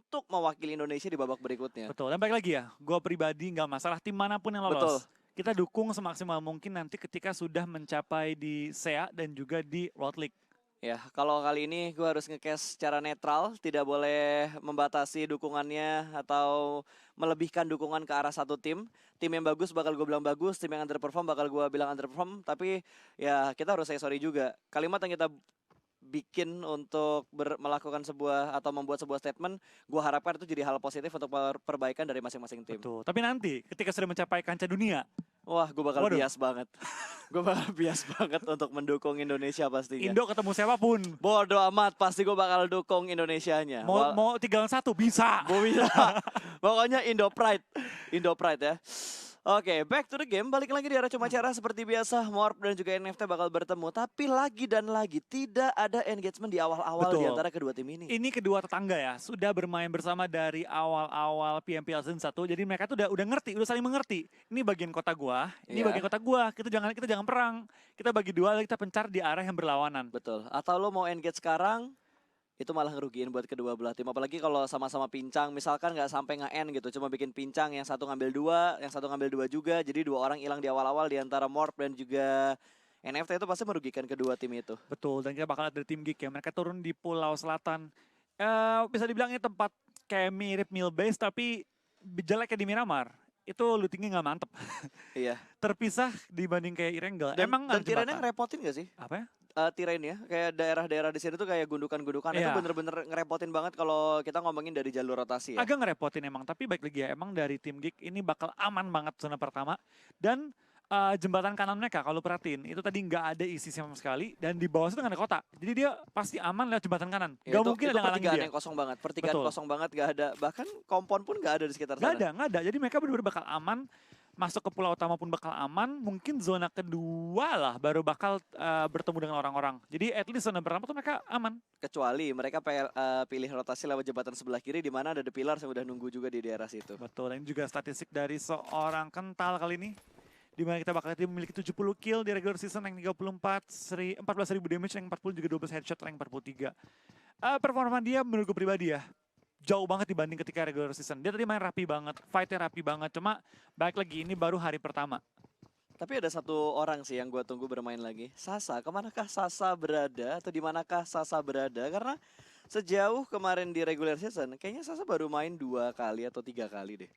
untuk mewakili Indonesia di babak berikutnya. Betul, dan balik lagi ya, gue pribadi nggak masalah tim manapun yang lolos. Betul. Kita dukung semaksimal mungkin nanti ketika sudah mencapai di SEA dan juga di World League. Ya, kalau kali ini gue harus nge-cast secara netral, tidak boleh membatasi dukungannya atau melebihkan dukungan ke arah satu tim. Tim yang bagus bakal gue bilang bagus, tim yang underperform bakal gue bilang underperform, tapi ya kita harus say sorry juga. Kalimat yang kita bikin untuk melakukan sebuah atau membuat sebuah statement, gue harapkan itu jadi hal positif untuk perbaikan dari masing-masing tim. Betul, tapi nanti ketika sudah mencapai kancah dunia, wah, gue bakal waduh, bias banget. Gue bakal bias banget untuk mendukung Indonesia pastinya. Indo ketemu siapapun. Bodoh amat, pasti gue bakal dukung Indonesianya. Mau 3-1 bisa. Gue bisa. Pokoknya Indo Pride. Indo Pride ya. Oke, back to the game. Balik lagi di era cuma cara seperti biasa. Morph dan juga NFT bakal bertemu. Tapi lagi dan lagi tidak ada engagement di awal-awal di antara kedua tim ini. Ini kedua tetangga ya. Sudah bermain bersama dari awal-awal PMPL Season 1. Jadi mereka tuh udah ngerti, udah saling mengerti. Ini bagian kota gua, ini bagian kota gua. Kita jangan perang. Kita bagi dua, kita pencar di arah yang berlawanan. Betul. Atau lo mau engage sekarang, itu malah ngerugiin buat kedua belah tim. Apalagi kalau sama-sama pincang, misalkan nggak sampai nge-end gitu, cuma bikin pincang, yang satu ngambil dua, yang satu ngambil dua juga, jadi dua orang hilang di awal-awal di antara Morph dan juga NFT, itu pasti merugikan kedua tim itu. Betul, dan kita bakal lihat dari tim Geek ya, mereka turun di Pulau Selatan. Bisa dibilang ini tempat kayak mirip Millbase, tapi jeleknya di Miramar. Itu lootingnya nggak mantep. Iya. Terpisah dibanding kayak Erangel. Dan Tirainya ngerepotin gak sih? Apa ya? Tirainya, kayak daerah-daerah di sini tuh kayak gundukan-gundukan, itu bener-bener ngerepotin banget kalau kita ngomongin dari jalur rotasi ya. Agak ngerepotin emang, tapi baik lagi ya, emang dari tim Geek ini bakal aman banget zona pertama. Dan jembatan kanan mereka kalau perhatiin, itu tadi nggak ada isi sama sekali, dan di bawah itu nggak ada kota. Jadi dia pasti aman lewat jembatan kanan. Ya, gak mungkin ada ngalangin dia. Yang kosong banget, pertigaan kosong banget, gak ada, bahkan kompon pun gak ada di sekitar sana. Nggak ada. Jadi mereka benar-benar bakal aman. Masuk ke pulau utama pun bakal aman, mungkin zona kedua lah baru bakal bertemu dengan orang-orang. Jadi at least zona pertama tuh mereka aman. Kecuali mereka pilih rotasi lewat jembatan sebelah kiri di mana ada The Pillars yang udah nunggu juga di daerah situ. Betul, ini juga statistik dari seorang kental kali ini. Di mana kita bakal lihat dia memiliki 70 kill di regular season, rank 34, 14.000 damage, rank 40, juga 12 headshot, rank 43. Performa dia menurut gue pribadi ya, jauh banget dibanding ketika regular season. Dia tadi main rapi banget, fightnya rapi banget. Cuma balik lagi, ini baru hari pertama. Tapi ada satu orang sih yang gue tunggu bermain lagi. Sasa, kemanakah Sasa berada atau dimanakah Sasa berada? Karena sejauh kemarin di regular season, kayaknya Sasa baru main 2 kali atau 3 kali deh.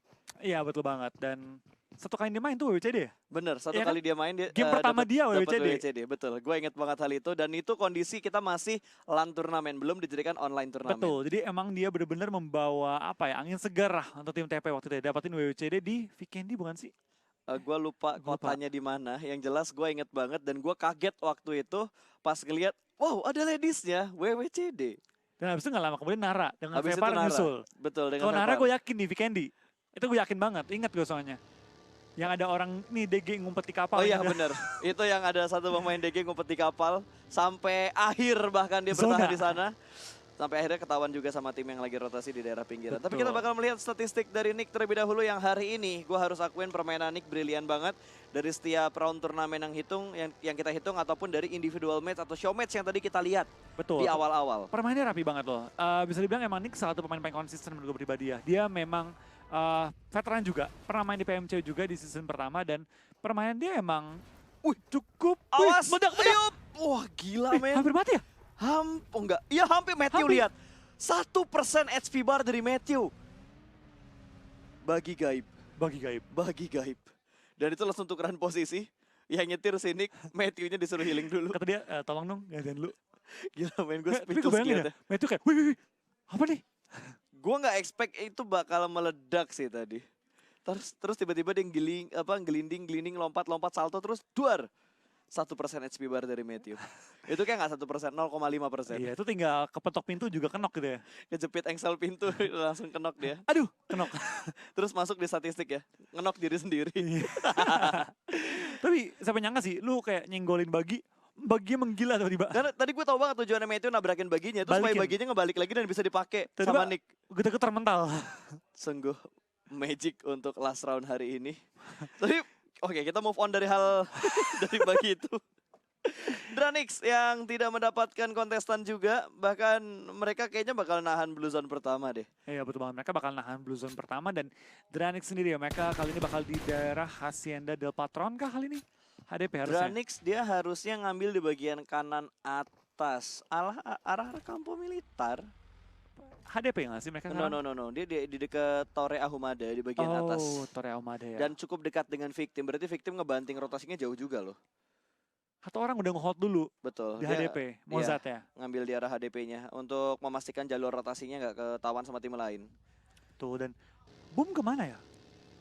Iya betul banget, dan satu kali dia main tuh WWCD ya? Bener, satu kali dia main, dia game pertama dia WWCD. Betul, gue inget banget hal itu, dan itu kondisi kita masih LAN turnamen, belum dijadikan online turnamen. Betul, jadi emang dia benar-benar membawa apa ya, angin segar lah untuk tim TP waktu itu. Dapatin WWCD di Vikendi bukan sih? Gue lupa kotanya di mana. Yang jelas gue inget banget, dan gue kaget waktu itu pas ngeliat, wow ada ladiesnya, WWCD. Dan habis itu gak lama kemudian Nara dengan habis Vepar nyusul. Betul, dengan kalau Nara gue yakin di Vikendi. Itu gue yakin banget, ingat gue soalnya. Yang ada orang nih DG ngumpet di kapal. Oh iya bener, itu yang ada satu pemain DG ngumpet di kapal. Sampai akhir bahkan dia bertahan di sana. Sampai akhirnya ketahuan juga sama tim yang lagi rotasi di daerah pinggiran. Betul. Tapi kita bakal melihat statistik dari Nick terlebih dahulu yang hari ini. Gue harus akuin permainan Nick brilian banget. Dari setiap round turnamen yang kita hitung ataupun dari individual match atau show match yang tadi kita lihat. Betul. Di awal-awal. Permainannya rapi banget loh. Bisa dibilang emang Nick salah satu pemain paling konsisten menurut gue pribadi ya. Dia memang veteran juga. Pernah main di PMC juga di season pertama, dan permainan dia emang cukup. Awas, meledak. Wah gila men. Hampir mati ya? Enggak, iya hampir Matthew hampir. Lihat 1% HP bar dari Matthew. Bagi gaib. Dan itu langsung tukeran posisi. Yang nyetir sini Matthew-nya disuruh healing dulu. Kata dia, tolong dong gantian dulu. Gila main gue speechless. Tapi gue bayangin ya, Matthew kayak, wih, apa nih? Gue gak expect itu bakal meledak sih tadi. Terus tiba-tiba dia gelinding, lompat, salto, terus duar. 1% HP bar dari Matthew. Itu kayak gak 1%, 0,5%. Iya, itu tinggal kepetok pintu juga kenok gitu ya. Kejepit engsel pintu, langsung kenok dia. Aduh, kenok. Terus masuk di statistik ya, ngenok diri sendiri. Tapi siapa nyangka sih, lu kayak nyenggolin baginya menggila tiba-tiba. Karena tadi gue tau banget tujuannya Matthew nabrakin baginya, terus supaya baginya ngebalik lagi dan bisa dipakai sama Nick. Getar mental. Sungguh magic untuk last round hari ini. Tapi oke, kita move on dari hal dari bagi itu. Dranix yang tidak mendapatkan kontestan juga, bahkan mereka kayaknya bakal nahan Blue Zone pertama deh. Iya betul banget, mereka bakal nahan Blue Zone pertama dan Dranix sendiri ya, mereka kali ini bakal di daerah Hacienda del Patron kah kali ini? HDP harusnya. Dranix dia harusnya ngambil di bagian kanan atas, arah Kampo Militar. HDP nggak sih mereka No, sekarang? no, no, no. Dia di dekat Torre Ahumada di bagian atas. Oh, Torre Ahumada ya. Dan cukup dekat dengan Victim, berarti Victim ngebanting rotasinya jauh juga loh. Atau orang udah nge-hold dulu Betul. di Dia HDP, Mozart ya. ngambil di arah HDP-nya untuk memastikan jalur rotasinya nggak ketahuan sama tim lain. Tuh dan Boom kemana ya?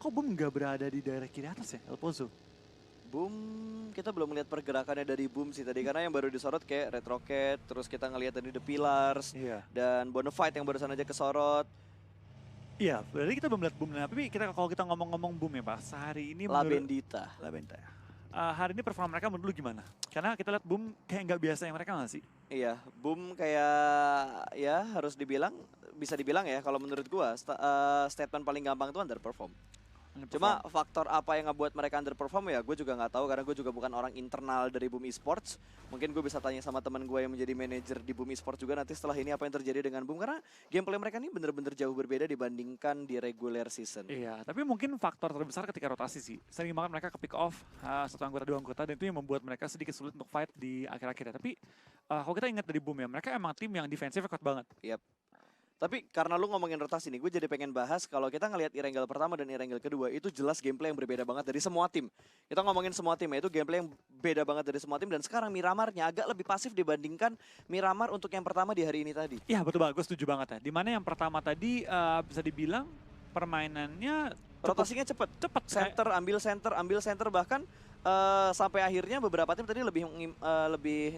Kok Boom nggak berada di daerah kiri atas ya, El Pozo? Boom, kita belum melihat pergerakannya dari Boom sih tadi karena yang baru disorot kayak Red Rocket, terus kita ngelihat tadi The Pillars Iya. dan Bonafide yang barusan aja kesorot. Iya, berarti kita belum lihat Boom. Nah, tapi kalau kita ngomong-ngomong Boom ya Pak, sehari ini La menurut... Bendita. La Benta ya. Hari ini performa mereka menurut lu gimana? Karena kita lihat Boom kayak nggak biasa yang mereka nggak sih? Iya, Boom kayak ya harus dibilang, bisa dibilang ya kalau menurut gua statement paling gampang itu underperform. Cuma faktor apa yang ngebuat mereka underperform ya gue juga nggak tahu karena gue juga bukan orang internal dari Boom Esports. Mungkin gue bisa tanya sama teman gue yang menjadi manajer di Boom Esports juga nanti setelah ini apa yang terjadi dengan Boom karena gameplay mereka ini bener-bener jauh berbeda dibandingkan di regular season. Iya, tapi mungkin faktor terbesar ketika rotasi sih. Sering banget mereka ke pick off satu anggota dua anggota dan itu yang membuat mereka sedikit sulit untuk fight di akhir-akhirnya. Tapi kalau kita ingat dari Boom ya, mereka emang tim yang defensif kuat banget. Tapi karena lu ngomongin rotasi nih, gue jadi pengen bahas kalau kita ngelihat Irengel pertama dan Irengel kedua itu jelas gameplay yang berbeda banget dari semua tim. Kita ngomongin semua tim ya, itu gameplay yang beda banget dari semua tim dan sekarang Miramarnya agak lebih pasif dibandingkan Miramar untuk yang pertama di hari ini tadi. Iya betul banget, gue setuju banget ya. Dimana yang pertama tadi bisa dibilang permainannya Rotasinya cepet. cepat. Ambil center bahkan sampai akhirnya beberapa tim tadi lebih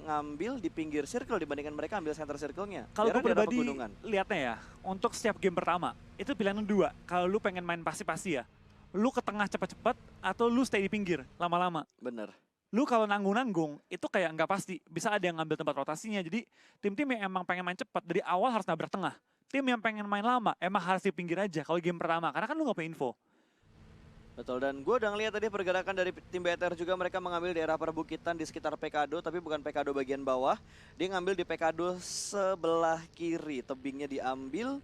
ngambil di pinggir circle dibandingkan mereka ambil center circle-nya. Kalau gue Daerah pribadi pegunungan. lihatnya ya, untuk setiap game pertama, itu pilihan dua. Kalau lu pengen main pasti-pasti ya, lu ke tengah cepat-cepat atau lu stay di pinggir lama-lama. Bener. Lu kalau nanggung-nanggung, itu kayak nggak pasti. Bisa ada yang ngambil tempat rotasinya. Jadi tim-tim yang emang pengen main cepat, dari awal harus nabrak tengah. Tim yang pengen main lama, emang harus di pinggir aja kalau game pertama. Karena kan lu nggak punya info. Betul, dan gue udah ngeliat tadi pergerakan dari tim BTR juga mereka mengambil daerah perbukitan di sekitar Pekado, tapi bukan Pekado bagian bawah. Dia ngambil di Pekado sebelah kiri, tebingnya diambil.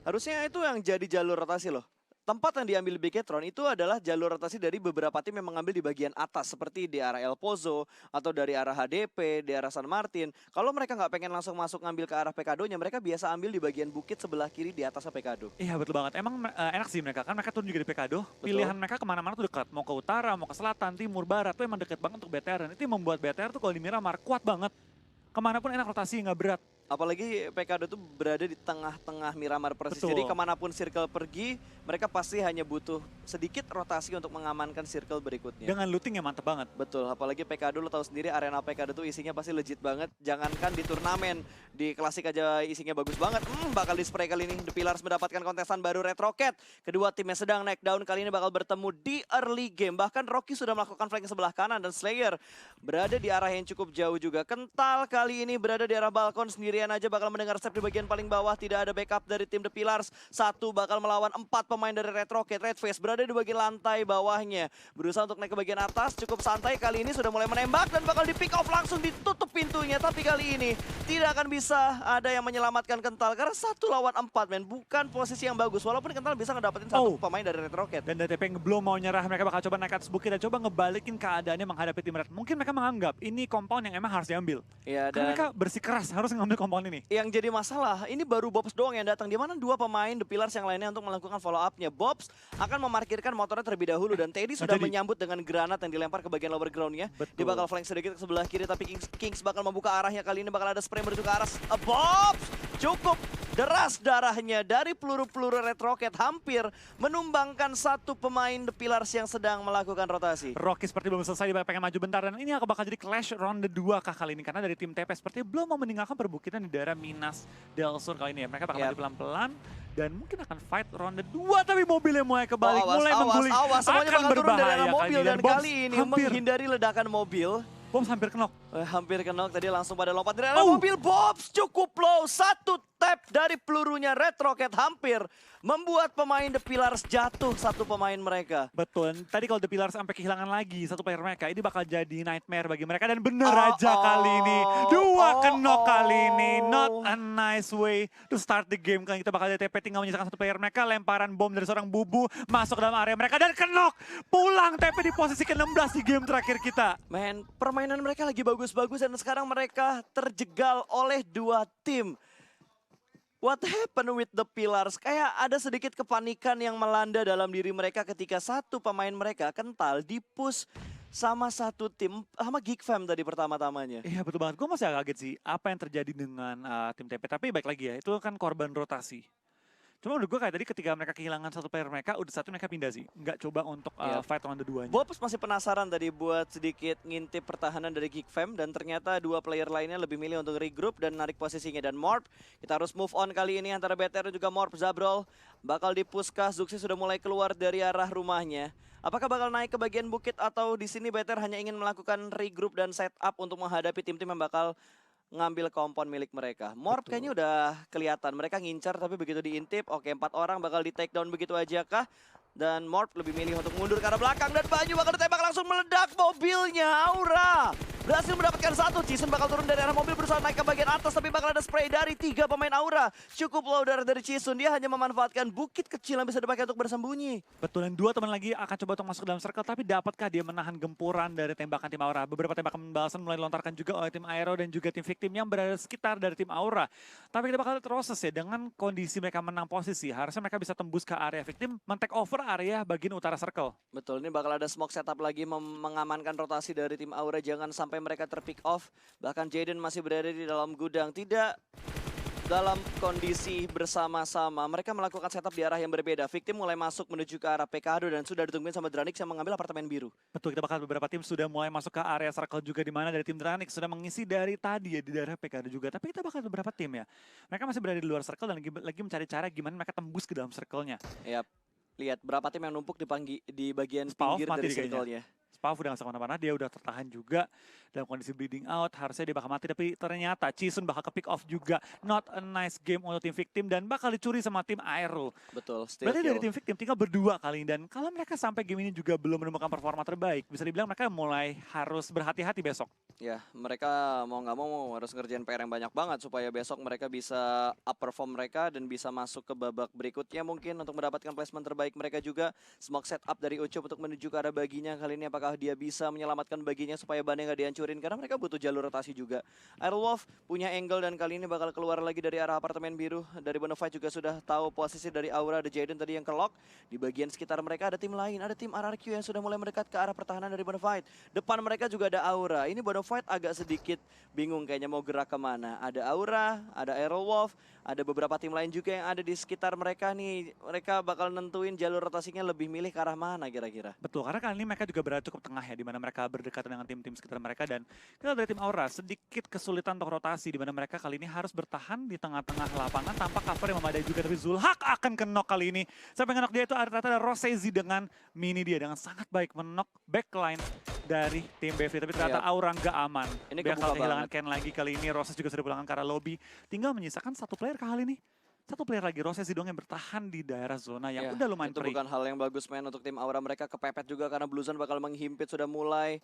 Harusnya itu yang jadi jalur rotasi loh. Tempat yang diambil Bigetron itu adalah jalur rotasi dari beberapa tim yang mengambil di bagian atas seperti di arah El Pozo atau dari arah HDP, di arah San Martin. Kalau mereka nggak pengen langsung masuk ngambil ke arah Pekadonya, mereka biasa ambil di bagian bukit sebelah kiri di atasnya Pekado. Iya betul banget, emang enak sih mereka, kan mereka turun juga di Pekado. Betul. Pilihan mereka kemana-mana tuh dekat, mau ke utara, mau ke selatan, timur, barat, tuh emang deket banget untuk BTR. Dan itu yang membuat BTR tuh kalau di Miramar kuat banget. Kemanapun enak rotasi, nggak berat. Apalagi Pekado tuh berada di tengah-tengah Miramar persis. Betul. Jadi kemanapun circle pergi, mereka pasti hanya butuh sedikit rotasi untuk mengamankan circle berikutnya. Dengan looting yang mantep banget. Betul, apalagi Pekado lo tahu sendiri arena Pekado tuh isinya pasti legit banget. Jangankan di turnamen, di klasik aja isinya bagus banget. Bakal di spray kali ini. The Pillars mendapatkan kontestan baru Red Rocket. Kedua timnya sedang naik down kali ini bakal bertemu di early game. Bahkan Rocky sudah melakukan flank sebelah kanan dan Slayer berada di arah yang cukup jauh juga. Kental kali ini berada di arah balkon sendirian aja bakal mendengar step di bagian paling bawah. Tidak ada backup dari tim The Pillars. Satu bakal melawan 4 pemain dari Red Rocket. Red Face berada di bagian lantai bawahnya. Berusaha untuk naik ke bagian atas. Cukup santai kali ini sudah mulai menembak dan bakal di pick off langsung ditutup pintunya. Tapi kali ini tidak akan bisa ada yang menyelamatkan Kental. Karena 1 lawan 4 men. Bukan posisi yang bagus. Walaupun Kental bisa ngedapetin satu pemain dari Red Rocket. Dan DTP yang belum mau nyerah, mereka bakal coba naik ke atas bukit dan coba ngebalikin keadaannya menghadapi tim Red. Mungkin mereka menganggap ini compound yang emang harus diambil. Iya, Karena dan mereka bersikeras harus ngambil compound ini. yang jadi masalah, ini baru Bobs doang yang datang. Di mana 2 pemain The Pillars yang lainnya untuk melakukan follow up-nya. Bobs akan memarkirkan motornya terlebih dahulu dan Teddy sudah menyambut dengan granat yang dilempar ke bagian lower ground-nya. Dia bakal flank sedikit ke sebelah kiri tapi Kings bakal membuka arahnya. Kali ini bakal ada spray menuju ke arah Bobs. Cukup deras darahnya dari peluru-peluru Red Rocket hampir menumbangkan 1 pemain The Pillars yang sedang melakukan rotasi. Rocky seperti belum selesai, dia pengen maju bentar dan ini akan bakal jadi clash ronde 2 kah kali ini karena dari tim TP seperti belum mau meninggalkan perbukitan di daerah Minas Del Sur kali ini ya. Mereka bakal maju pelan-pelan dan mungkin akan fight ronde 2 tapi mobilnya mulai kebalik, mulai mengguling. Awas, semuanya bakal turun dari arah mobil dan kali ini hampir menghindari ledakan mobil. Bobs hampir kenok. Hampir kenok tadi langsung pada lompat dari arah mobil. Bobs cukup low, 1 tap tap dari pelurunya Red Rocket hampir membuat pemain The Pillars jatuh satu pemain mereka. Betul, tadi kalau The Pillars sampai kehilangan lagi satu player mereka, ini bakal jadi nightmare bagi mereka. Dan bener aja kali ini, knock kali ini. Not a nice way to start the game. Kali kita bakal ada TP tinggal menyisakan satu player mereka, lemparan bom dari seorang Bubu masuk ke dalam area mereka dan knock. Pulang TP di posisi ke-16 di game terakhir kita. Men, permainan mereka lagi bagus-bagus dan sekarang mereka terjegal oleh dua tim. What happened with the Pillars? Kayak ada sedikit kepanikan yang melanda dalam diri mereka ketika satu pemain mereka kental di-push sama satu tim, sama Geek Fam tadi pertama-tamanya. Iya betul banget, gue masih agak kaget sih apa yang terjadi dengan tim TP. Tapi baik lagi ya, itu kan korban rotasi. Cuma menurut gue kayak tadi ketika mereka kehilangan satu player mereka, udah satu mereka pindah sih. Nggak coba untuk fight on the duanya. Bobs masih penasaran tadi buat sedikit ngintip pertahanan dari Geek Fam. Dan ternyata dua player lainnya lebih milih untuk regroup dan narik posisinya. Dan Morp, kita harus move on kali ini antara BTR dan juga Morp. Zabrol bakal dipuskah, Zuxi sudah mulai keluar dari arah rumahnya. Apakah bakal naik ke bagian bukit atau di sini BTR hanya ingin melakukan regroup dan setup untuk menghadapi tim-tim yang bakal ngambil kompon milik mereka. Morp kayaknya udah kelihatan. Mereka ngincar tapi begitu diintip, oke 4 orang bakal di take down begitu aja kah? Dan Morp lebih milih untuk mundur ke arah belakang dan Banyu bakal ditembak langsung meledak mobilnya. Aura berhasil mendapatkan satu. Jason bakal turun dari arah mobil berusaha naik ke bagian atas tapi bakal ada spray dari 3 pemain Aura. Cukup low dari Jason. Dia hanya memanfaatkan bukit kecil yang bisa dipakai untuk bersembunyi. Betul, dan 2 teman lagi akan coba untuk masuk ke dalam circle, tapi dapatkah dia menahan gempuran dari tembakan tim Aura? Beberapa tembakan balasan mulai dilontarkan juga oleh tim Aero dan juga tim Victim yang berada sekitar dari tim Aura. Tapi kita bakal lihat Roses ya, dengan kondisi mereka menang posisi, harusnya mereka bisa tembus ke area Victim, men-take over area bagian utara circle. Betul, ini bakal ada smoke setup lagi mengamankan rotasi dari tim Aura. Jangan sampai mereka terpick off. Bahkan Jaden masih berada di dalam gudang. Tidak dalam kondisi bersama-sama. Mereka melakukan setup di arah yang berbeda. Victim mulai masuk menuju ke arah PKado dan sudah ditungguin sama Dranix yang mengambil apartemen biru. Betul, kita bakal beberapa tim sudah mulai masuk ke area circle juga, di mana dari tim Dranix sudah mengisi dari tadi ya di daerah PKado juga. Tapi kita bakal beberapa tim ya. Mereka masih berada di luar circle dan lagi mencari cara gimana mereka tembus ke dalam circle-nya. Yap. Lihat berapa tim yang numpuk di bagian Spauf pinggir mati dari circle-nya. Spauf udah gak kemana-mana, dia udah tertahan juga dalam kondisi bleeding out. Harusnya dia bakal mati, tapi ternyata Chisun bakal ke pick off juga. Not a nice game untuk tim Victim dan bakal dicuri sama tim Aero. Betul, still Berarti kill. dari tim Victim tinggal berdua kali ini. Dan kalau mereka sampai game ini juga belum menemukan performa terbaik, bisa dibilang mereka mulai harus berhati-hati besok. Ya, mereka mau nggak mau harus ngerjain PR yang banyak banget supaya besok mereka bisa up perform mereka dan bisa masuk ke babak berikutnya mungkin untuk mendapatkan placement terbaik mereka juga. Smoke setup dari Ucup untuk menuju ke arah baginya. Kali ini apakah dia bisa menyelamatkan baginya supaya bannya nggak dihancurin karena mereka butuh jalur rotasi juga. Airwolf punya angle dan kali ini bakal keluar lagi dari arah apartemen biru. Dari Bonafide juga sudah tahu posisi dari Aura, ada Jaden tadi yang ke lock. Di bagian sekitar mereka ada tim lain, ada tim RRQ yang sudah mulai mendekat ke arah pertahanan dari Bonafide. Depan mereka juga ada Aura. Ini Bonafide agak sedikit bingung kayaknya mau gerak kemana. Ada Aura, ada Aerowolf, ada beberapa tim lain juga yang ada di sekitar mereka nih. Mereka bakal nentuin jalur rotasinya lebih milih ke arah mana kira-kira. Betul, karena kali ini mereka juga berada cukup tengah ya, di mana mereka berdekatan dengan tim-tim sekitar mereka. Dan kita dari tim Aura sedikit kesulitan untuk rotasi, di mana mereka kali ini harus bertahan di tengah-tengah lapangan tanpa cover yang memadai juga. Tapi Zulhak akan kenok kali ini. Sampai ngenok dia itu ternyata ada Rosezi dengan mini dia, dengan sangat baik menok backline dari tim BFD. Tapi ternyata Aura nggak aman. Ini bakal kehilangan banget. Ken lagi kali ini. Roses juga sudah pulangkan ke arah lobby. Tinggal menyisakan satu player kali ini. Satu player lagi, Rosezi dong yang bertahan di daerah zona yang udah lumayan itu free. bukan hal yang bagus main untuk tim Aura. Mereka kepepet juga karena Blue Zone bakal menghimpit, sudah mulai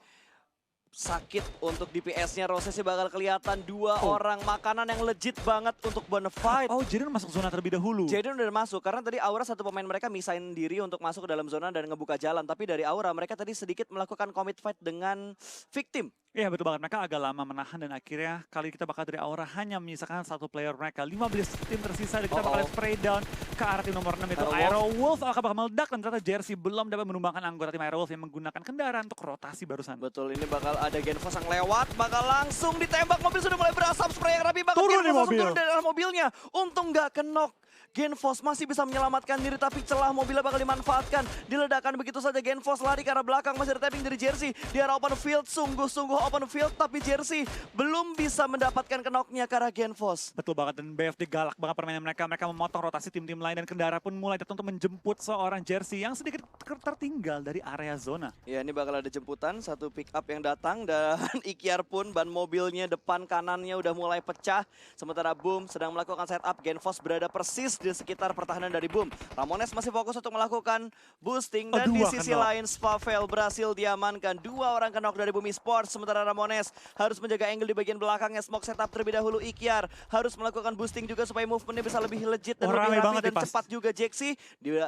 sakit untuk DPS-nya. Rosesi bakal kelihatan dua orang makanan yang legit banget untuk Bonafide. Oh, Jaden masuk zona terlebih dahulu. Jaden udah masuk karena tadi Aura satu pemain mereka misain diri untuk masuk ke dalam zona dan ngebuka jalan. Tapi dari Aura mereka tadi sedikit melakukan commit fight dengan Victim. Iya betul banget, mereka agak lama menahan dan akhirnya kali kita bakal dari Aura hanya menyisakan satu player mereka. 15 tim tersisa dan kita bakal spray down ke arah tim nomor 6 itu Aerowolf akan bakal meledak dan ternyata Jersey belum dapat menumbangkan anggota tim Aerowolf yang menggunakan kendaraan untuk rotasi barusan. Betul, ini bakal ada Genfos yang lewat, bakal langsung ditembak, mobil sudah mulai berasap, spray yang rapi, bakal Turun Genfos mobil. turun dari dalam mobilnya. Untung nggak kenok. Genfos masih bisa menyelamatkan diri tapi celah mobilnya bakal dimanfaatkan. Diledakkan begitu saja, Genfos lari ke arah belakang, masih ada tapping dari Jersey. Di arah open field, sungguh-sungguh open field tapi Jersey belum bisa mendapatkan kenoknya ke arah Genfos. Betul banget, dan BFD galak banget permainan mereka. Mereka memotong rotasi tim-tim lain dan kendaraan pun mulai datang untuk menjemput seorang Jersey yang sedikit tertinggal dari area zona. Ya, ini bakal ada jemputan, satu pick up yang datang. datang dan Ikyar pun ban mobilnya depan kanannya udah mulai pecah. Sementara Boom sedang melakukan setup. Genfos berada persis di sekitar pertahanan dari Boom. Ramones masih fokus untuk melakukan boosting dan di sisi lain Spavel berhasil diamankan. 2 orang kenok dari Boom Esports. Sementara Ramones harus menjaga angle di bagian belakangnya. Smoke setup terlebih dahulu. Ikyar harus melakukan boosting juga supaya movementnya bisa lebih legit dan lebih rapi dan cepat juga. Jaxi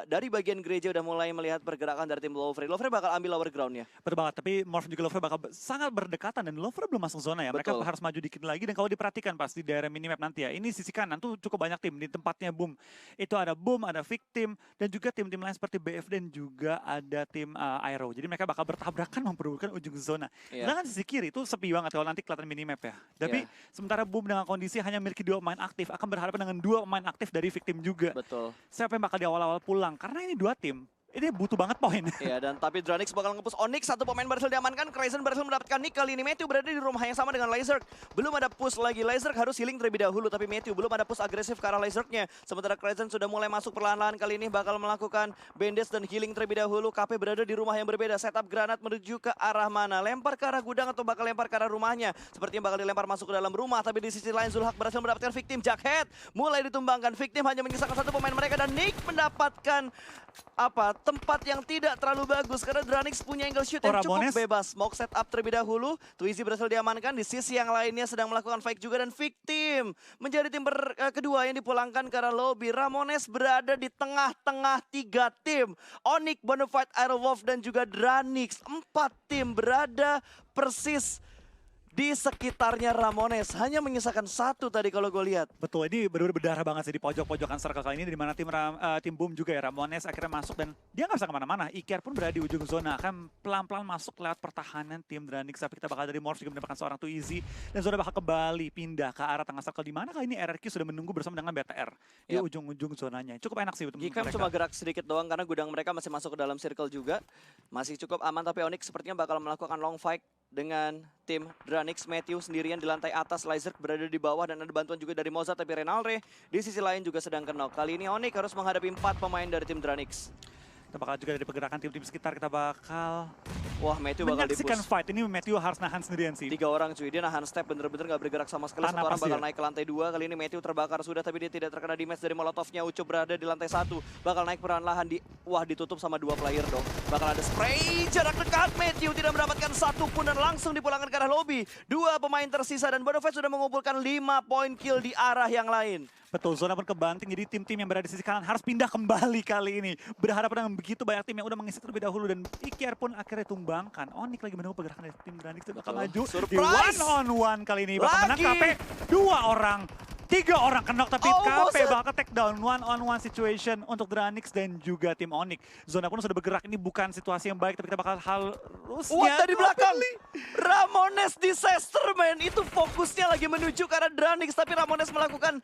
dari bagian gereja udah mulai melihat pergerakan dari tim Lovre. Lovre bakal ambil lower ground-nya. Betul banget, tapi Morph juga Lovre bakal sangat berdekatan dan Lovre belum masuk zona ya. Mereka harus maju dikit lagi dan kalau diperhatikan pas di daerah minimap nanti ya. Ini sisi kanan tuh cukup banyak tim di tempatnya Boom. Itu ada Boom, ada Victim dan juga tim-tim lain seperti BF dan juga ada tim Aero. Jadi mereka bakal bertabrakan memperebutkan ujung zona. Sedangkan sisi kiri itu sepi banget kalau nanti kelihatan minimap ya. Tapi sementara Boom dengan kondisi hanya memiliki 2 pemain aktif akan berhadapan dengan 2 pemain aktif dari Victim juga. Betul. Siapa yang bakal di awal-awal pulang? Karena ini 2 tim. Ini butuh banget poin. Iya, dan tapi Dranix bakal nge-push Onyx. 1 pemain berhasil diamankan. Crazen berhasil mendapatkan nick. Kali ini Matthew berada di rumah yang sama dengan Lazerk. Belum ada push lagi. Lazerk harus healing terlebih dahulu. Tapi Matthew belum ada push agresif ke arah Lazerknya. Sementara Crazen sudah mulai masuk perlahan-lahan. Kali ini bakal melakukan bandage dan healing terlebih dahulu. KP berada di rumah yang berbeda. Setup granat menuju ke arah mana? Lempar ke arah gudang atau bakal lempar ke arah rumahnya? Sepertinya bakal dilempar masuk ke dalam rumah. Tapi di sisi lain Zulhak berhasil mendapatkan Victim. Jackhead mulai ditumbangkan. Victim hanya menyisakan 1 pemain mereka. Dan Nick mendapatkan tempat yang tidak terlalu bagus karena Dranix punya angle shoot yang cukup bebas. Smoke setup terlebih dahulu. Twizy berhasil diamankan. Di sisi yang lainnya sedang melakukan fake juga dan Victim menjadi tim kedua yang dipulangkan ke arah lobby. Ramones berada di tengah-tengah 3 tim. Onyx, Bonafide, Aerowolf dan juga Dranix. 4 tim berada persis di sekitarnya Ramones. Hanya menyisakan 1 tadi kalau gue lihat. Betul, ini benar-benar berdarah banget sih di pojok-pojokan circle kali ini. Di mana tim Boom juga ya, Ramones akhirnya masuk dan dia nggak bisa kemana-mana. Ikyar pun berada di ujung zona. Akan pelan-pelan masuk lewat pertahanan tim Dranix. Tapi kita bakal dari Morph juga mendapatkan seorang Twizy. Dan zona bakal kembali pindah ke arah tengah circle. Di mana kali ini RRQ sudah menunggu bersama dengan BTR. Di ujung-ujung zonanya. Cukup enak sih untuk Geekfam cuma gerak sedikit doang karena gudang mereka masih masuk ke dalam circle juga. Masih cukup aman tapi Onyx sepertinya bakal melakukan long fight dengan tim Dranix. Matthew sendirian di lantai atas, Lazerk berada di bawah dan ada bantuan juga dari Mozart tapi Renalre di sisi lain juga sedang knock. Kali ini Onyx harus menghadapi 4 pemain dari tim Dranix. Kita bakal juga dari pergerakan tim-tim sekitar kita bakal Matthew bakal menyaksikan fight. Ini Matthew harus nahan sendirian sih. 3 orang cuy, dia nahan step bener-bener gak bergerak sama sekali. 1 orang bakal naik ke lantai 2. Kali ini Matthew terbakar sudah tapi dia tidak terkena damage dari Molotovnya. Ucup berada di lantai 1. Bakal naik perlahan-lahan ditutup sama 2 player dong. Bakal ada spray jarak dekat. Matthew tidak mendapatkan 1 pun dan langsung dipulangkan ke arah lobby. 2 pemain tersisa dan Bonafide sudah mengumpulkan 5 poin kill di arah yang lain. Betul, zona pun kebanting, jadi tim-tim yang berada di sisi kanan harus pindah kembali kali ini. Berhadapan dengan begitu banyak tim yang udah mengisi terlebih dahulu dan Ikyar pun akhirnya tumbangkan. Onyx lagi menunggu pergerakan dari tim Dranix bakal maju. Di 1-on-1 kali ini bakal menang KP. 2 orang. 3 orang kenok tapi KP bakal take down 1-on-1 situation untuk Dranix dan juga tim Onyx. Zona pun sudah bergerak, ini bukan situasi yang baik tapi kita bakal harusnya dari belakang. Ramones disaster man, itu fokusnya lagi menuju ke arah Dranix tapi Ramones melakukan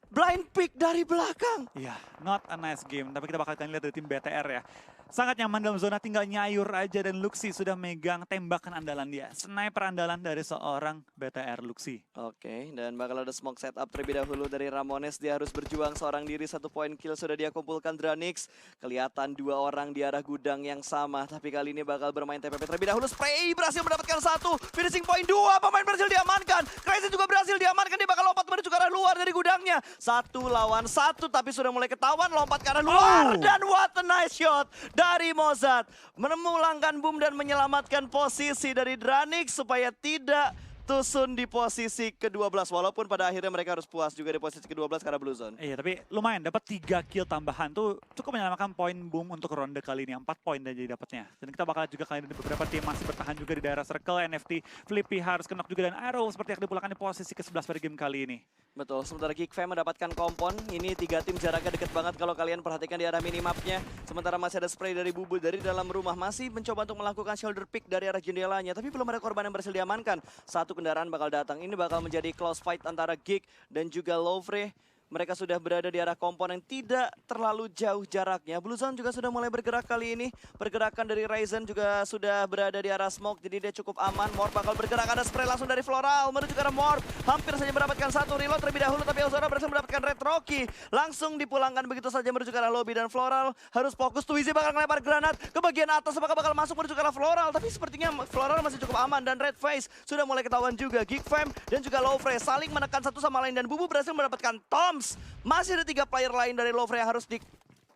blind pick dari belakang. Iya, not a nice game. Tapi kita bakal lihat dari tim BTR ya. Sangat nyaman dalam zona, tinggal nyayur aja dan Luxi sudah megang tembakan andalan dia. Sniper andalan dari seorang BTR Luxi. Oke, dan bakal ada smoke setup terlebih dahulu dari Ramones. Dia harus berjuang seorang diri, 1 poin kill sudah dia kumpulkan Dranix. Kelihatan 2 orang di arah gudang yang sama. Tapi kali ini bakal bermain TPP terlebih dahulu. Spray berhasil mendapatkan 1. Finishing point 2, pemain berhasil diamankan. Crazy juga berhasil diamankan, dia bakal lompat menuju ke arah luar dari gudangnya. 1 lawan 1 tapi sudah mulai ketahuan, lompat ke arah luar. Dan what a nice shot dari Mozart. Memulangkan Boom dan menyelamatkan posisi dari Dranix supaya tidak Tusun di posisi ke-12. Walaupun pada akhirnya mereka harus puas juga di posisi ke-12 karena Blue Zone. Iya, tapi lumayan dapat 3 kill tambahan tuh cukup menyelamatkan poin Boom untuk ronde kali ini. 4 poin jadi dapatnya. Dan kita bakal juga kali ini beberapa tim masih bertahan juga di daerah circle. NFT, Flippy harus knock juga dan Arrow seperti yang dipulangkan di posisi ke-11 pada game kali ini. Betul, sementara Geekfam mendapatkan kompon. Ini 3 tim jaraknya deket banget kalau kalian perhatikan di arah minimapnya. Sementara masih ada spray dari Bubu dari dalam rumah. Masih mencoba untuk melakukan shoulder pick dari arah jendelanya. Tapi belum ada korban yang berhasil diamankan. 1 kendaraan bakal datang. Ini bakal menjadi close fight antara Geek dan juga Lovre. Mereka sudah berada di arah komponen tidak terlalu jauh jaraknya. Blue Zone juga sudah mulai bergerak kali ini. Pergerakan dari Ryzen juga sudah berada di arah smoke, jadi dia cukup aman. Morph bakal bergerak, ada spray langsung dari Floral menuju ke arah Morph. Hampir saja mendapatkan satu reload terlebih dahulu, tapi Ozora berhasil mendapatkan Red Rocky. Langsung dipulangkan begitu saja menuju ke arah lobby, dan Floral harus fokus. Twizy bakal ngelempar granat ke bagian atas, apakah bakal masuk menuju ke arah Floral? Tapi sepertinya Floral masih cukup aman, dan Red Face sudah mulai ketahuan juga. Geek Fam dan juga Lowfrey saling menekan satu sama lain, dan Bubu berhasil mendapatkan Toms. Masih ada 3 player lain dari Lowfrey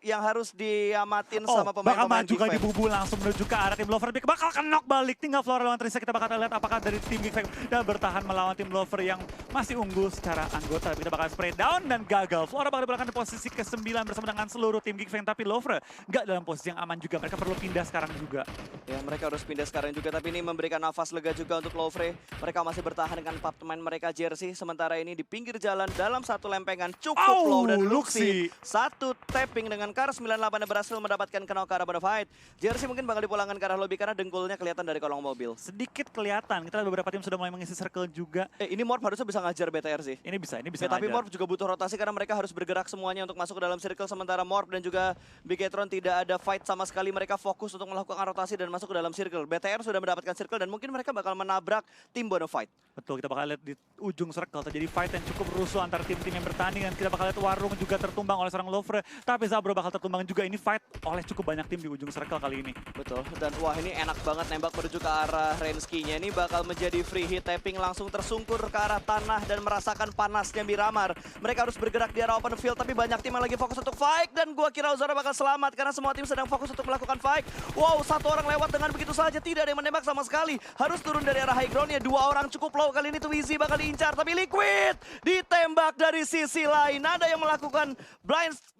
yang harus diamatin sama bakal pemain-pemain maju Geek kan di Fam. bubu langsung menuju ke arah tim Lover. Bakal knock balik, tinggal Flora lawan Trisa. Kita bakal lihat apakah dari tim Geek Fam dan bertahan melawan tim Lover yang masih unggul secara anggota. Tapi kita bakal spray down dan gagal. Flora bakal dibelakang di posisi ke-9 bersama dengan seluruh tim Geek Fam. Tapi Lover nggak dalam posisi yang aman juga. Mereka perlu pindah sekarang juga. Ya, mereka harus pindah sekarang juga, tapi ini memberikan nafas lega juga untuk Lowfrey. Mereka masih bertahan dengan pemain mereka Jersey. Sementara ini di pinggir jalan dalam satu lempengan cukup low, dan Luxi satu tapping dengan Kar 98 yang berhasil mendapatkan knock ke arah Bonafide. Jersey mungkin bakal dipulangkan ke arah lobby karena dengkulnya kelihatan dari kolong mobil. Sedikit kelihatan. Kita lihat beberapa tim sudah mulai mengisi circle juga. Ini Morph harusnya bisa ngajar BTR sih. Ini bisa Tapi ngajar. Morph juga butuh rotasi karena mereka harus bergerak semuanya untuk masuk ke dalam circle. Sementara Morph dan juga Bigetron tidak ada fight sama sekali. Mereka fokus untuk melakukan rotasi dan masuk ke dalam circle. BTR sudah mendapatkan circle dan mungkin mereka bakal menabrak tim Bonafide. Betul, kita bakal lihat di ujung circle terjadi fight yang cukup rusuh antar tim-tim yang bertanding. Dan kita bakal lihat Warung juga tertumbang oleh seorang Louvre. Tapi Zabro bakal tertumbang juga. Ini fight oleh cukup banyak tim di ujung circle kali ini. Betul, dan wah ini enak banget nembak menuju ke arah Rensky-nya. Ini bakal menjadi free hit, tapping langsung tersungkur ke arah tanah dan merasakan panasnya Miramar. Mereka harus bergerak di arah open field, tapi banyak tim yang lagi fokus untuk fight. Dan gua kira Ozora bakal selamat karena semua tim sedang fokus untuk melakukan fight. Wow, satu orang lewat dengan begitu saja, tidak ada yang menembak sama sekali. Harus turun dari arah high ground-nya, 2 orang cukup low. Kali ini Twizy bakal diincar, tapi Liquid ditembak dari sisi lain. Ada yang melakukan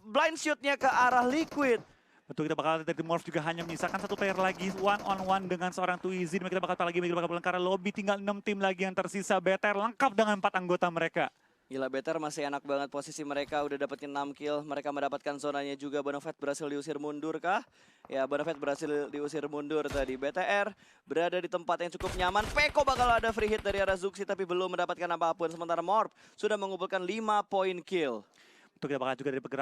blind shoot-nya ke arah Liquid. Betul, kita bakal lihat dari Morph juga hanya menyisakan satu player lagi one on one dengan seorang Twizy. Kita bakal pulang ke arah lobby, tinggal 6 tim lagi yang tersisa. BTR lengkap dengan 4 anggota mereka. Gila, BTR masih enak banget posisi mereka, udah dapetin 6 kill. Mereka mendapatkan zonanya juga. Bonafide berhasil diusir mundur kah? Ya, Bonafide berhasil diusir mundur tadi. BTR berada di tempat yang cukup nyaman. Peko bakal ada free hit dari arah Zuxi tapi belum mendapatkan apapun. Sementara Morph sudah mengumpulkan 5 poin kill. Betul, kita bakal juga dari pergerakan